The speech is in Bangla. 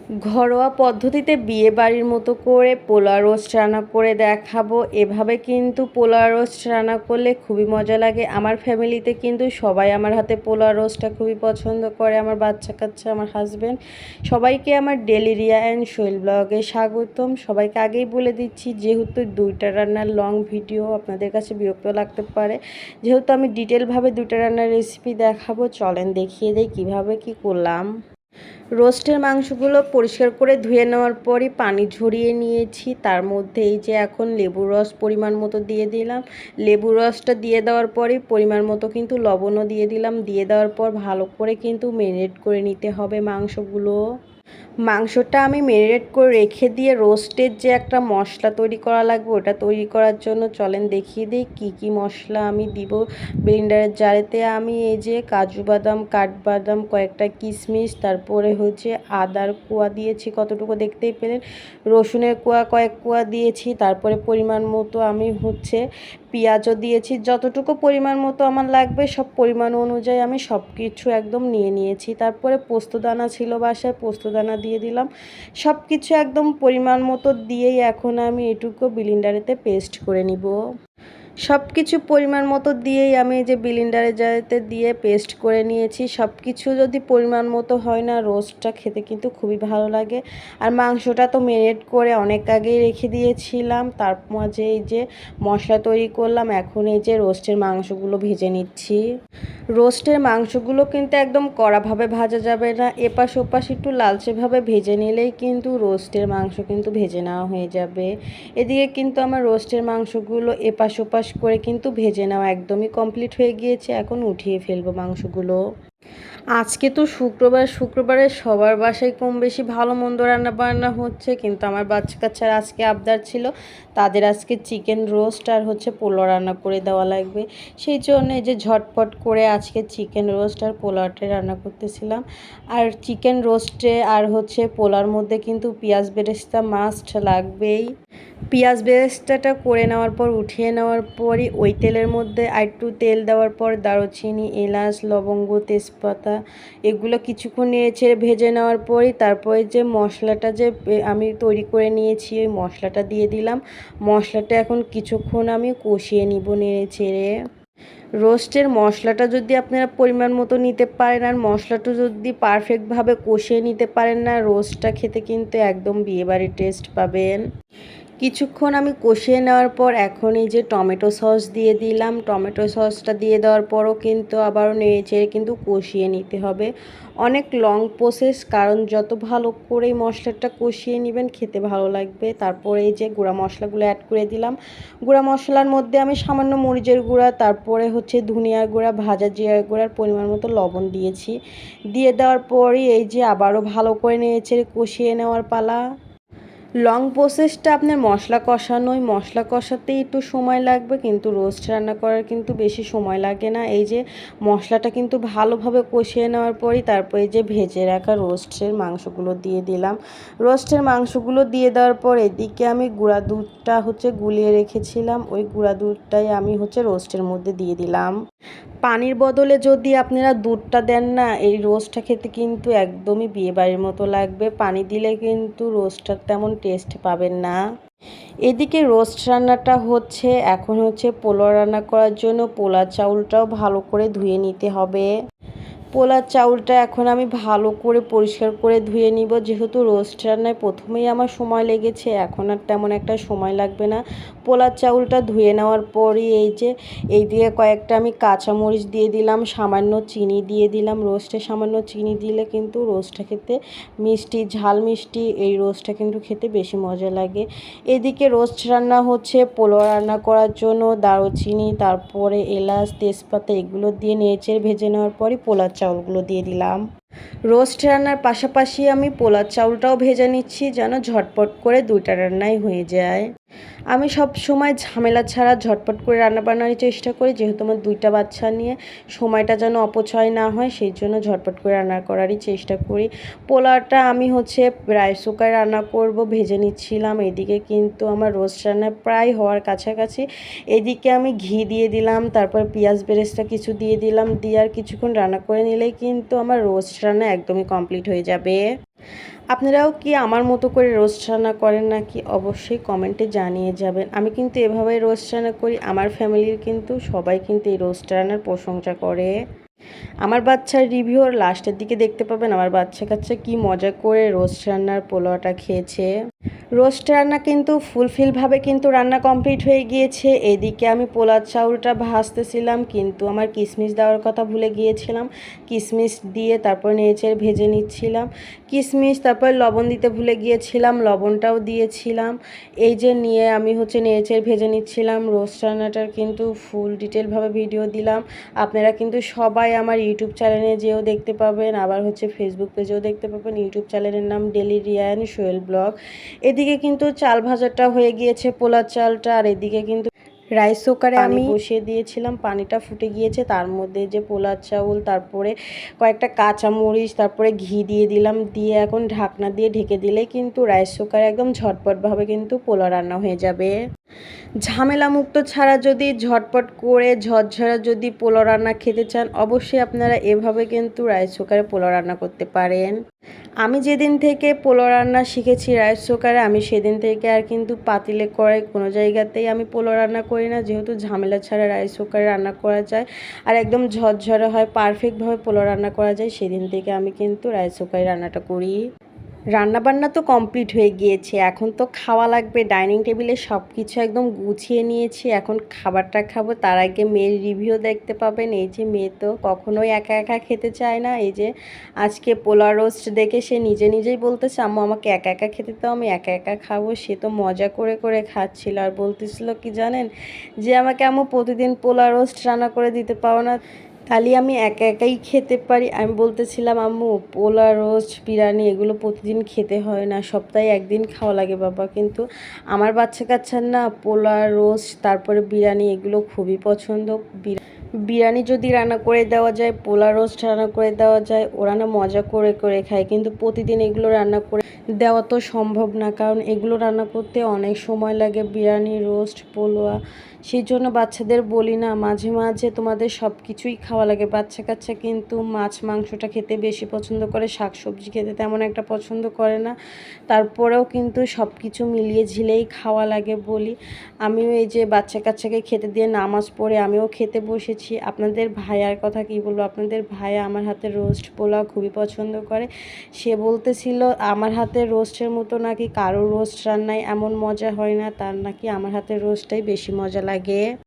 ঘরোয়া পদ্ধতিতে বিয়েবাড়ির মতো করে পোলা রোস্ট রান্না করে দেখাবো। এভাবে কিন্তু পোলা রোস্ট রান্না করলে খুবই মজা লাগে। আমার ফ্যামিলিতে কিন্তু সবাই আমার হাতে পোলা রোস্টটা খুবই পছন্দ করে। আমার বাচ্চা কাচ্চা, আমার হাজব্যান্ড, সবাইকে আমার ডেলি রিয়া অ্যান্ড সোহেল ব্লগে স্বাগতম। সবাইকে আগেই বলে দিচ্ছি, যেহেতু দুইটা রান্নার লং ভিডিও আপনাদের কাছে বিরক্ত লাগতে পারে, যেহেতু আমি ডিটেলভাবে দুইটা রান্নার রেসিপি দেখাবো, চলেন দেখিয়ে দেই কীভাবে কী করলাম। রোস্টের মাংসগুলো পরিষ্কার করে ধুয়ে নেওয়ার পরই পানি ঝরিয়ে নিয়েছি। তার মধ্যে এই যে এখন লেবুর রস পরিমাণ মতো দিয়ে দিলাম। লেবুর রসটা দিয়ে দেওয়ার পরই পরিমাণ মতো কিন্তু লবণও দিয়ে দিলাম। দিয়ে দেওয়ার পর ভালো করে কিন্তু ম্যারিনেট করে নিতে হবে মাংসগুলো। মাংসটা আমি ম্যারিনেট করে রেখে দিয়ে রোস্টের যে একটা মশলা তৈরি করা লাগবে, ওটা তৈরি করার জন্য চলেন দেখিয়ে দিই কী কী মশলা আমি দিব। ব্লেন্ডারের জারেতে আমি এই যে কাজু বাদাম, কাঠবাদাম, কয়েকটা কিশমিশ, তারপরে হচ্ছে আদার কোয়া দিয়েছি কতটুকু দেখতেই পেলেন, রসুনের কোয়া কয়েক কোয়া দিয়েছি, তারপরে পরিমাণ মতো আমি হচ্ছে পেঁয়াজও দিয়েছি। যতটুকু পরিমাণ মতো আমার লাগবে সব পরিমাণ অনুযায়ী আমি সব কিছু একদম নিয়ে নিয়েছি। তারপরে পোস্তদানা ছিল বাসায়, পোস্তদানা দিয়ে দিলাম। সব কিছু একদম পরিমাণ মতো দিয়েই এখন আমি এটুকু ব্লেন্ডারেতে পেস্ট করে নিব। সব কিছু পরিমাণ মতো দিয়েই আমি এই যে ব্লেন্ডারে জারেতে দিয়ে পেস্ট করে নিয়েছি। সব কিছু যদি পরিমাণ মতো হয় না, রোস্টটা খেতে কিন্তু খুবই ভালো লাগে। আর মাংসটা তো ম্যারিনেট করে অনেক আগেই রেখে দিয়েছিলাম। তার মাঝে এই যে মশলা তৈরি করলাম। এখন এই যে রোস্টের মাংসগুলো ভেজে নিচ্ছি। রোস্টের মাংসগুলো কিন্তু একদম কড়াভাবে ভাজা যাবে না, এপাশ ওপাশ একটু লালচেভাবে ভেজে নিলেই কিন্তু রোস্টের মাংস কিন্তু ভেজে নেওয়া হয়ে যাবে। এদিকে কিন্তু আমার রোস্টের মাংসগুলো এপাশ ওপাশ করে কিন্তু ভেজে নেওয়া একদমই কমপ্লিট হয়ে গিয়েছে। এখন উঠিয়ে ফেলবো মাংসগুলো। আজকে তো শুক্রবারে সবার বাসায় কম বেশি ভালো মন্দ রান্না বান্না হচ্ছে, কিন্তু আমার বাচ্চা কাচ্চার আজকে আবদার ছিল, তাদের আজকে চিকেন রোস্ট আর হচ্ছে পোলাও রান্না করে দেওয়া লাগবে। সেই জন্য এই যে ঝটপট করে আজকে চিকেন রোস্ট আর পোলাওটা রান্না করতেছিলাম। আর চিকেন রোস্টে আর হচ্ছে পোলাওর মধ্যে কিন্তু পেঁয়াজ বেরেস্তা মাস্ট লাগবেই। পেঁয়াজ বেরেস্তাটা করে নেওয়ার পর উঠিয়ে নেওয়ার পরই ওই তেলের মধ্যে আরেকটু তেল দেওয়ার পর দারুচিনি, এলাচ, লবঙ্গ, তেজপাতা এগুলো কিছুক্ষণ নেড়ে ছেড়ে ভেজে নেওয়ার পরই তারপরে যে মশলাটা যে আমি তৈরি করে নিয়েছি ওই মশলাটা দিয়ে দিলাম। মশলাটা এখন কিছুক্ষণ আমি কষিয়ে নিব নেড়ে ছেড়ে। রোস্টের মশলাটা যদি আপনারা পরিমাণ মতো নিতে পারেন আর মশলাটা যদি পারফেক্টভাবে কষিয়ে নিতে পারেন না, রোস্টটা খেতে কিন্তু একদম বিয়েবাড়ির টেস্ট পাবেন। কিছুক্ষণ আমি কষিয়ে নেওয়ার পর এখন এই যে টমেটো সস দিয়ে দিলাম। টমেটো সসটা দিয়ে দেওয়ার পরও কিন্তু আবারও নেড়েচেড়ে কিন্তু কষিয়ে নিতে হবে। অনেক লং প্রসেস, কারণ যত ভালো করে মশলাটা কষিয়ে নেবেন খেতে ভালো লাগবে। তারপরে এই যে গুঁড়া মশলাগুলো অ্যাড করে দিলাম। গুঁড়া মশলার মধ্যে আমি সামান্য মরিচের গুঁড়া, তারপরে হচ্ছে ধনিয়ার গুঁড়া, ভাজা জিরার গুঁড়ার পরিমাণ মতো লবণ দিয়েছি। দিয়ে দেওয়ার পরই এই যে আবারও ভালো করে নেড়েচেড়ে কষিয়ে নেওয়ার পালা। লং প্রসেসটা আপনার মশলা কষানোই, মশলা কষাতেই একটু সময় লাগবে, কিন্তু রোস্ট রান্না করার কিন্তু বেশি সময় লাগে না। এই যে মশলাটা কিন্তু ভালোভাবে কষিয়ে নেওয়ার পরই তারপরে যে ভেজে রাখা রোস্টের মাংসগুলো দিয়ে দিলাম। রোস্টের মাংসগুলো দিয়ে দেওয়ার পর এদিকে আমি গুঁড়া দুধটা হচ্ছে গুলিয়ে রেখেছিলাম, ওই গুঁড়া দুধটাই আমি হচ্ছে রোস্টের মধ্যে দিয়ে দিলাম। পানির বদলে যদি আপনারা দুধটা দেন না, এই রোস্টটা খেতে কিন্তু একদমই বিয়েবাড়ির মতো লাগবে। পানি দিলে কিন্তু রোস্টটার তেমন টেস্ট পাবেন না। এদিকে রোস্ট রান্নাটা হচ্ছে, এখন হচ্ছে পোলাও রান্না করার জন্য পোলা চাউলটাও ভালো করে ধুয়ে নিতে হবে। পোলার চাউলটা এখন আমি ভালো করে পরিষ্কার করে ধুয়ে নিব। যেহেতু রোস্ট রান্নায় প্রথমেই আমার সময় লেগেছে, এখন আর তেমন একটা সময় লাগবে না। পোলার চাউলটা ধুয়ে নেওয়ার পরই এই যে এই দিয়ে কয়েকটা আমি কাঁচামরিচ দিয়ে দিলাম, সামান্য চিনি দিয়ে দিলাম। রোস্টে সামান্য চিনি দিলে কিন্তু রোস্টটা খেতে মিষ্টি, ঝাল মিষ্টি এই রোস্টটা কিন্তু খেতে বেশি মজা লাগে। এদিকে রোস্ট রান্না হচ্ছে, পোলাও রান্না করার জন্য দারুচিনি, তারপরে এলাচ, তেজপাতা এগুলো দিয়ে নেড়েচেড়ে ভেজে নেওয়ার পরই পোলার চাউলগুলো দিয়ে দিলাম। রোস্ট রান্নার পাশাপাশি আমি পোলার চাউলটাও ভেজে নিচ্ছি, যেন ঝটপট করে দুইটা রান্নাই হয়ে যায়। আমি সব সময় ঝামেলা ছাড়া ঝটপট করে রান্না বান্নার চেষ্টা করি, যেহেতু আমার দুইটা বাচ্চা নিয়ে সময়টা যেন অপচয় না হয়, সেই জন্য ঝটপট করে রান্না করারই চেষ্টা করি। পোলাওটা আমি হচ্ছে রাইস কুকারে রান্না করব, ভেজে নিচ্ছিলাম। এদিকে কিন্তু আমার রোস্ট রান্না প্রায় হওয়ার কাছাকাছি। এদিকে আমি ঘি দিয়ে দিলাম, তারপর পেঁয়াজ বেরেস্তা কিছু দিয়ে দিলাম, দিয়ে আর কিছুক্ষণ রান্না করে নিলেই কিন্তু আমার রোস্ট রান্না একদমই কমপ্লিট হয়ে যাবে। আপনারাও কি আমার মতো করে রোস্ট রান্না করেন নাকি অবশ্যই কমেন্টে জানিয়ে যাবেন। আমি কিন্তু এভাবেই রোস্ট রান্না করি, আমার ফ্যামিলির কিন্তু সবাই কিন্তু এই রোস্ট রান্নার প্রশংসা করে। আমার বাচ্চার রিভিউ আর লাস্টের দিকে দেখতে পাবেন আমার বাচ্চা কাচ্চা কি মজা করে রোস্ট রান্নার পোলাওটা খেয়েছে। রোস্ট রান্না কিন্তু ফুলফিলভাবে কিন্তু রান্না কমপ্লিট হয়ে গিয়েছে। এদিকে আমি পোলাও চাউলটা ভাজতেছিলাম, কিন্তু আমার কিশমিশ দেওয়ার কথা ভুলে গিয়েছিলাম। কিশমিশ দিয়ে তারপর নেড়েচেড়ে ভেজে নিচ্ছিলাম। কিশমিশ তারপর লবণ দিতে ভুলে গিয়েছিলাম, লবণটাও দিয়েছিলাম। এই যে নিয়ে আমি নেড়েচেড়ে ভেজে নিচ্ছিলাম। রোস্ট রান্নাটার কিন্তু ফুল ডিটেলভাবে ভিডিও দিলাম। আপনারা কিন্তু সবাই আমার ইউটিউব চ্যানেলে যেও দেখতে পাবেন, আবার ফেসবুক পেজেও দেখতে পাবেন। ইউটিউব চ্যানেলের নাম ডেলি রিয়ান সোহেল ব্লগ। এদিকে কিন্তু চাল ভাজাটা হয়ে গিয়েছে, পোলার চালটা, আর এদিকে কিন্তু রাইস কুকারে আমি বসিয়ে দিয়েছিলাম। পানিটা ফুটে গিয়েছে, তার মধ্যে যে পোলার চাউল, তারপরে কয়েকটা কাঁচামরিচ, তারপরে ঘি দিয়ে দিলাম। দিয়ে এখন ঢাকনা দিয়ে ঢেকে দিলে কিন্তু রাইস কুকারে একদম ঝটপটভাবে কিন্তু পোলাও রান্না হয়ে যাবে। ঝামেলা মুক্ত ছাড়া যদি ঝটপট করে ঝরঝরা যদি পোলাও রান্না খেতে চান, অবশ্যই আপনারা এভাবে কিন্তু রাইস কুকারে পোলাও রান্না করতে পারেন। আমি যেদিন থেকে পোলাও রান্না শিখেছি রাইস কুকারে, আমি সেদিন থেকে আর কিন্তু পাতিলে কড়াই কোনো জায়গাতেই আমি পোলাও রান্না করি না, যেহেতু ঝামেলা ছাড়া রাইস কুকারে রান্না করা যায় আর একদম ঝরঝরে হয়, পারফেক্টভাবে পোলাও রান্না করা যায়। সেদিন থেকে আমি কিন্তু রাইস কুকারে রান্নাটা করি। রান্নাবান্না তো কমপ্লিট হয়ে গিয়েছে, এখন তো খাওয়া লাগবে। ডাইনিং টেবিলে সব কিছু একদম গুছিয়ে নিয়েছি, এখন খাবারটা খাবো। তার আগে মেয়ের রিভিউ দেখতে পাবেন। এই যে মেয়ে তো কখনোই একা একা খেতে চায় না, এই যে আজকে পোলাও রোস্ট দেখে সে নিজে নিজেই বলতেছে আম্মু আমাকে একা একা খেতে দাও, আমি একা একা খাবো। সে তো মজা করে করে খাচ্ছিল আর বলতেছিল কি জানেন, যে আমাকে আম্মু প্রতিদিন পোলাও রোস্ট রান্না করে দিতে পারো না, তাহলে আমি একা একাই খেতে পারি। আমি বলতেছিলাম আম্মু পোলা রোস্ট বিরিয়ানি এগুলো প্রতিদিন খেতে হয় না, সপ্তাহে একদিন খাওয়া লাগে বাবা। কিন্তু আমার বাচ্চা কাচ্চার না পোলা রোস্ট তারপরে বিরিয়ানি এগুলো খুবই পছন্দ। বিরিয়ানি যদি রান্না করে দেওয়া যায়, পোলা রোস্ট রান্না করে দেওয়া যায়, ওরা না মজা করে করে খায়। কিন্তু প্রতিদিন এগুলো রান্না করে দেওয়া তো সম্ভব না, কারণ এগুলো রান্না করতে অনেক সময় লাগে, বিরিয়ানি রোস্ট পোলোয়া। সেই জন্য বাচ্চাদের বলি না মাঝে মাঝে তোমাদের সব কিছুই খাওয়া লাগে। বাচ্চা কাচ্চা কিন্তু মাছ মাংসটা খেতে বেশি পছন্দ করে, শাক সবজি খেতে তেমন একটা পছন্দ করে না। তারপরেও কিন্তু সব কিছু মিলিয়ে ঝিলেই খাওয়া লাগে বলি। আমিও এই যে বাচ্চা কাচ্চাকে খেতে দিয়ে নামাজ পড়ে আমিও খেতে বসেছি। আপনাদের ভাইয়ার কথা কি বলবো, আপনাদের ভাইয়া আমার হাতের রোস্ট পোলাও খুবই পছন্দ করে। সে বলতেছিল আমার হাতের রোস্টের মতো নাকি কারো রোস্ট রান্নায় এমন মজা হয় না, তার নাকি আমার হাতের রোস্টটাই বেশি মজা লাগে।